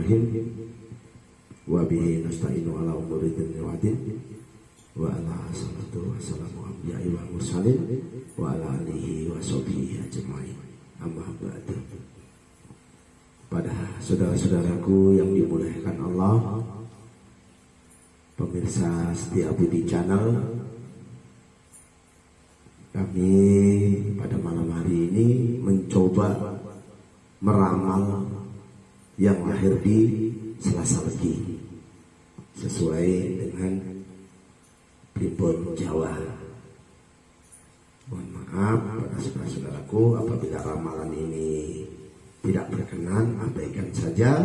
Bismillahirrahmanirrahim. Wa bihi nasta'inu ala umuri dunya wa din. Wa ala salatu wa salamu anbiya'i wa mursalin wa ala alihi wa sahbihi ajma'in. Amma ba'du. Pada saudara-saudaraku yang dimuliakan Allah, pemirsa setia Budi Channel, kami pada malam hari ini mencoba meramal yang lahir di Selasa Legi sesuai dengan Primbon Jawa. Mohon maaf pada saudara-saudaraku apabila ramalan ini tidak berkenan, abaikan saja.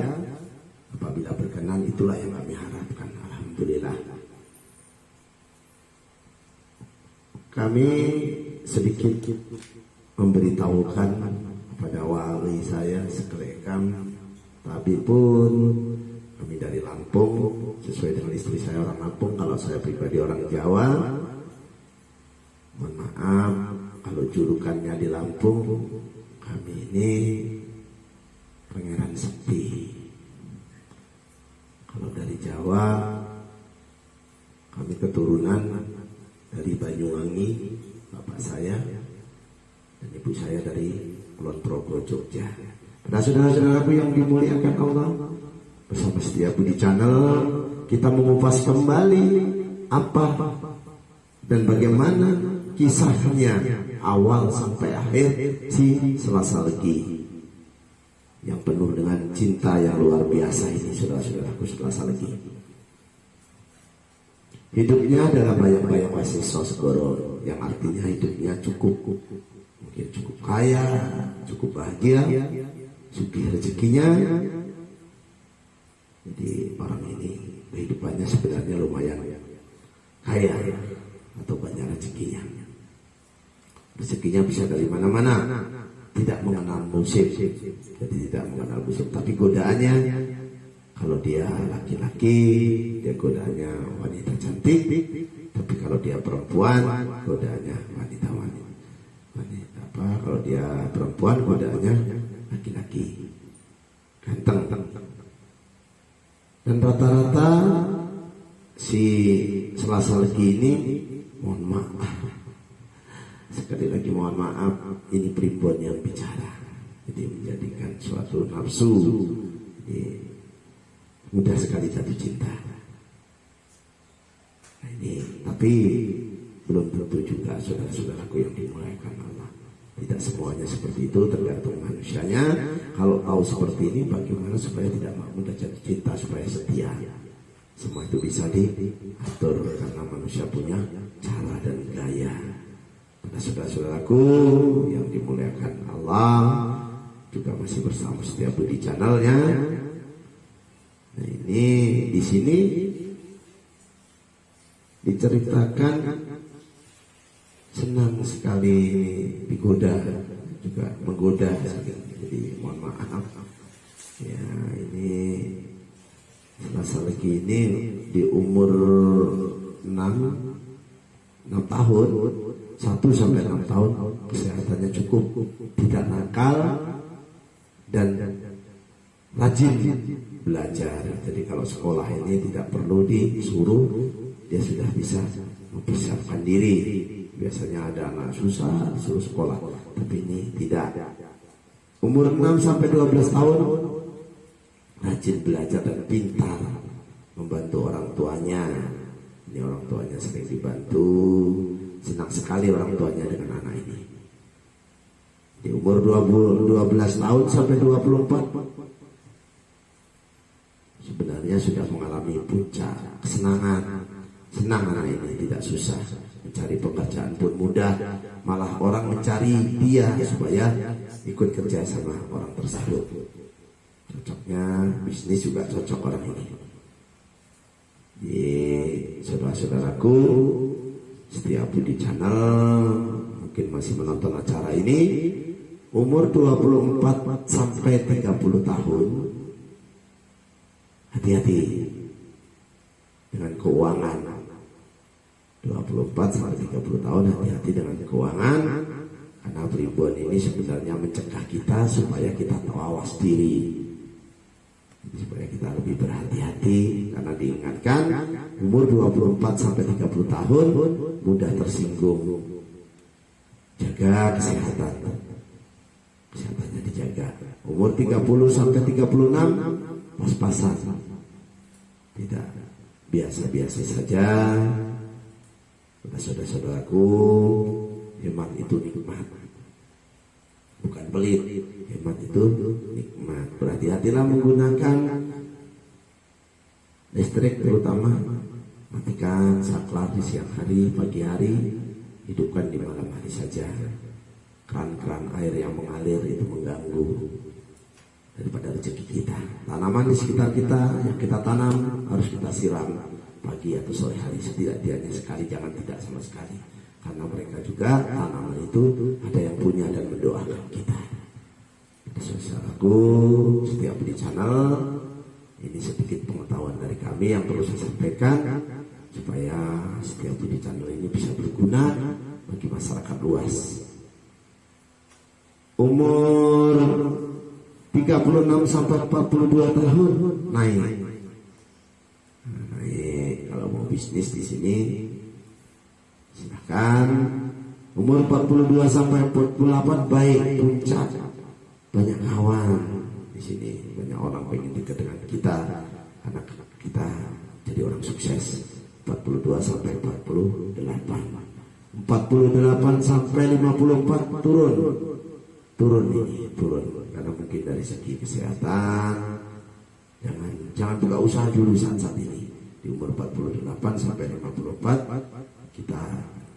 Apabila berkenan, itulah yang kami harapkan. Alhamdulillah. Kami sedikit memberitahukan kepada wali saya sekelekam, tapi pun kami dari Lampung, sesuai dengan istri saya orang Lampung, kalau saya pribadi orang Jawa. Mohon maaf kalau julukannya di Lampung, kami ini Pangeran Sepi. Kalau dari Jawa, kami keturunan dari Banyuwangi, bapak saya, dan ibu saya dari Kulon Progo, Jogja. Pada saudara-saudaraku yang dimuliakan Allah, bersama setia Budi Channel, kita mengupas kembali apa dan bagaimana kisahnya awal sampai akhir si Selasa Legi yang penuh dengan cinta yang luar biasa ini, saudara-saudaraku. Selasa Legi hidupnya adalah bayang-bayang Wasiso Segoro, yang artinya hidupnya cukup, mungkin cukup kaya, cukup bahagia, sugih rezekinya. Jadi orang ini kehidupannya sebenarnya lumayan kaya atau banyak rezekinya. Rezekinya bisa dari mana-mana, tidak mengenal musim, jadi tidak mengenal musim. Tapi godaannya, kalau dia laki-laki, dia godaannya wanita cantik. Tapi kalau dia perempuan, godaannya wanita. Kalau dia perempuan, godaannya laki-laki ganteng. Dan rata-rata si Selasa Legi ini, mohon maaf, sekali lagi mohon maaf, ini primbon yang bicara. Jadi menjadikan suatu nafsu, jadi mudah sekali jatuh cinta. Nah ini, tapi belum tentu juga saudara-saudaraku yang dimuliakan Allah. Tidak semuanya seperti itu, tergantung manusianya. Kalau tahu seperti ini, bagaimana supaya tidak mudah jatuh cinta, supaya setia. Semua itu bisa diatur karena manusia punya cara dan gaya. Pada saudara-saudaraku yang dimuliakan Allah, juga masih bersama setia Budi Channelnya. Nah ini di sini diceritakan senang sekali digoda, juga menggoda. Jadi mohon maaf ya, ini Selasa Legi ini di umur 6 tahun, 1 sampai 6 tahun, kesehatannya cukup, tidak nakal dan rajin belajar. Jadi kalau sekolah ini tidak perlu disuruh, dia sudah bisa mempersiapkan diri. Biasanya ada anak susah suruh sekolah, tapi ini tidak. Umur 6 sampai 12 tahun rajin belajar dan pintar, membantu orang tuanya. Ini orang tuanya sering dibantu, senang sekali orang tuanya dengan anak ini. Di umur 12 tahun sampai 24 sebenarnya sudah mengalami puncak kesenangan. Senang anak ini, tidak susah. Mencari pekerjaan pun mudah, malah orang mencari dia supaya ikut kerja sama orang tersebut. Cocoknya bisnis juga cocok orang ini. Di saudara-saudaraku setia Budi Channel, mungkin masih menonton acara ini, umur 24 sampai 30 tahun, hati-hati dengan keuangan. 24 sampai 30 tahun hati-hati dengan keuangan, karena primbon ini sebenarnya mencegah kita supaya kita tahu awas diri, supaya kita kita lebih berhati-hati karena diingatkan umur 24 sampai 30 tahun mudah tersinggung. Jaga kesehatannya dijaga. Umur 30 sampai 36 pas-pasan, tidak biasa-biasa saja. Saudara-saudaraku, hemat itu nikmat, bukan pelit. Hemat itu nikmat. Berhati-hatilah menggunakan listrik, terutama matikan saklar di siang hari, pagi hari, hidupkan di malam hari saja. Keran-keran air yang mengalir itu mengganggu daripada rezeki kita. Tanaman di sekitar kita yang kita tanam harus kita siram pagi atau sore hari, setidaknya sekali, jangan tidak sama sekali. Karena mereka juga tanaman itu ada yang punya dan mendoakan kita. Saudaraku, setiap di channel ini sedikit pengetahuan dari kami yang perlu saya sampaikan supaya setiap di channel ini bisa berguna bagi masyarakat luas. Umur 36 sampai 42 tahun naik. Kalau mau bisnis di sini silakan. Umur 42 sampai 48 baik, puncak. Banyak kawan di sini, banyak orang pengen dekat dengan kita, karena kita jadi orang sukses. 42 sampai 48, 48 sampai 54 turun karena mungkin dari segi kesehatan. Jangan buka usaha dulu saat ini. Di umur 48 sampai 54 kita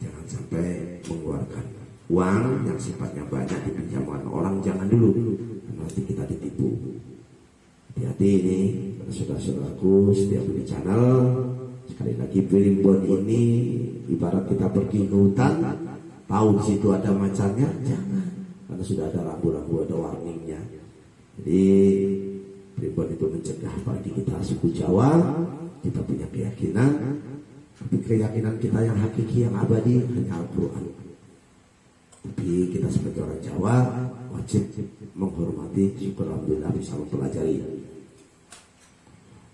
jangan sampai mengeluarkan uang yang sifatnya banyak di pinjaman orang, jangan dulu, nanti kita ditipu. Hati-hati ini saudara-saudaraku setiap di channel. Sekali lagi, Primbon ini ibarat kita pergi ke hutan, tahu di situ ada macannya, jangan, karena sudah ada rambu-rambu, ada warningnya. Jadi Primbon itu mencegah bagi kita suku Jawa. Kita punya keyakinan, tapi keyakinan kita yang hakiki, yang abadi hanya Al-Quran. Tapi kita sebagai orang Jawa wajib menghormati, syukur alhamdulillah bisa mempelajari.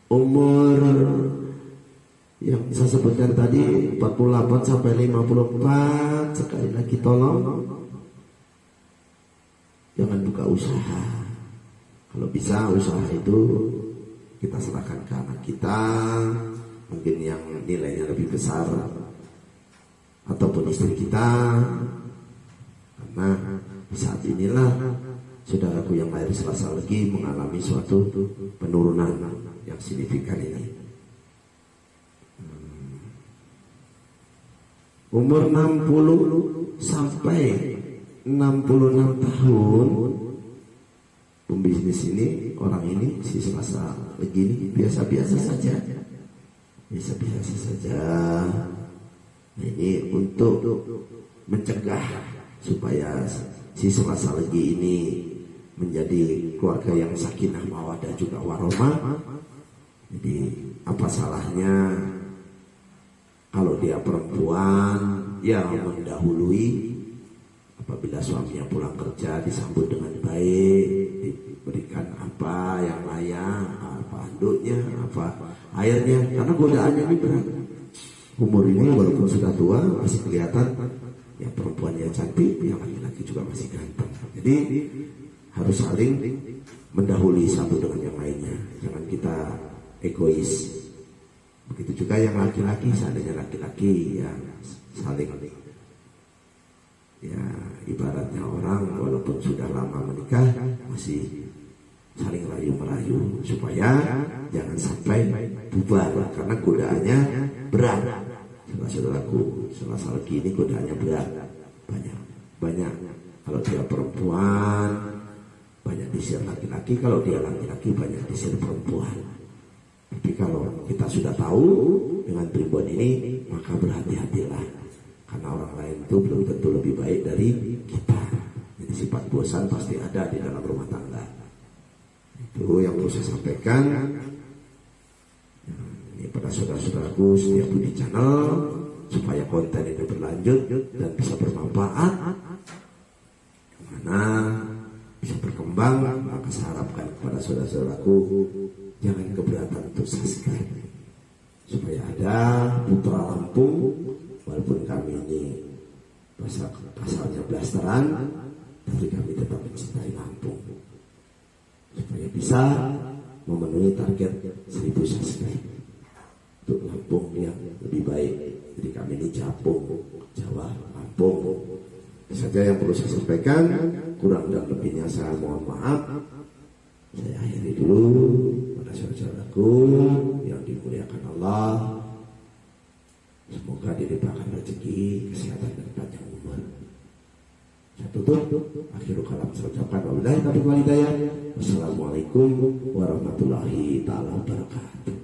Umur yang saya sebutkan tadi 48 sampai 54, sekali lagi tolong jangan buka usaha. Kalau bisa usaha itu kita serahkan ke anak kita, mungkin yang nilainya lebih besar, ataupun istri kita. Karena di saat inilah saudaraku yang lahir Selasa Legi mengalami suatu penurunan yang signifikan ini. Umur 60 sampai 66 tahun, pembisnis ini, orang ini, si Selasa Legi ini biasa-biasa saja. Biasa-biasa saja. Ini untuk mencegah supaya si Selasa Legi ini menjadi keluarga yang sakinah mawaddah juga warahmah. Jadi apa salahnya kalau dia perempuan yang mendahului, apabila suaminya pulang kerja disambut dengan baik, diberikan apa yang layak, apa handuknya, apa airnya, karena godaannya ini berat. Umur ini walaupun sudah tua masih kelihatan. Yang perempuan yang cantik, yang laki-laki juga masih ganteng. Jadi harus saling mendahului satu dengan yang lainnya. Jangan kita egois. Begitu juga yang laki-laki, seandainya laki-laki yang saling, ya ibaratnya orang walaupun sudah lama menikah masih saling rayu-merayu supaya jangan sampai bubar, karena godaannya berat. Saudaraku, Selasa Legi ini godaannya berat, banyak. Kalau dia perempuan banyak disir laki-laki, kalau dia laki-laki banyak disir perempuan. Tapi kalau kita sudah tahu dengan Primbon ini, maka berhati-hatilah, karena orang lain itu belum tentu lebih baik dari kita. Jadi sifat bosan pasti ada di dalam rumah tangga. Itu yang perlu saya sampaikan. Ini pada saudara-saudaraku setiap di channel, supaya konten ini berlanjut dan bisa bermanfaat, kemana bisa berkembang. Maka saya harapkan kepada saudara-saudaraku jangan keberatan untuk subscribe, supaya ada putra Lampung, walaupun kami ini pasalnya blasteran, tapi kami tetap mencintai Lampung, supaya bisa memenuhi target 1000 subscribe untuk Lampung yang lebih baik. Jadi kami ini Japung, Jawa, Lampung. Itu saja yang perlu saya sampaikan. Kurang dan lebihnya saya mohon maaf. Saya akhiri dulu. Pada saudaraku yang dimuliakan Allah, semoga dilimpahkan rezeki, kesehatan dan panjang umur. Saya tutup. Akhirul kalam saya ucapkan wabillahi taufiq wal hidayah. Wassalamualaikum warahmatullahi taala wabarakatuh.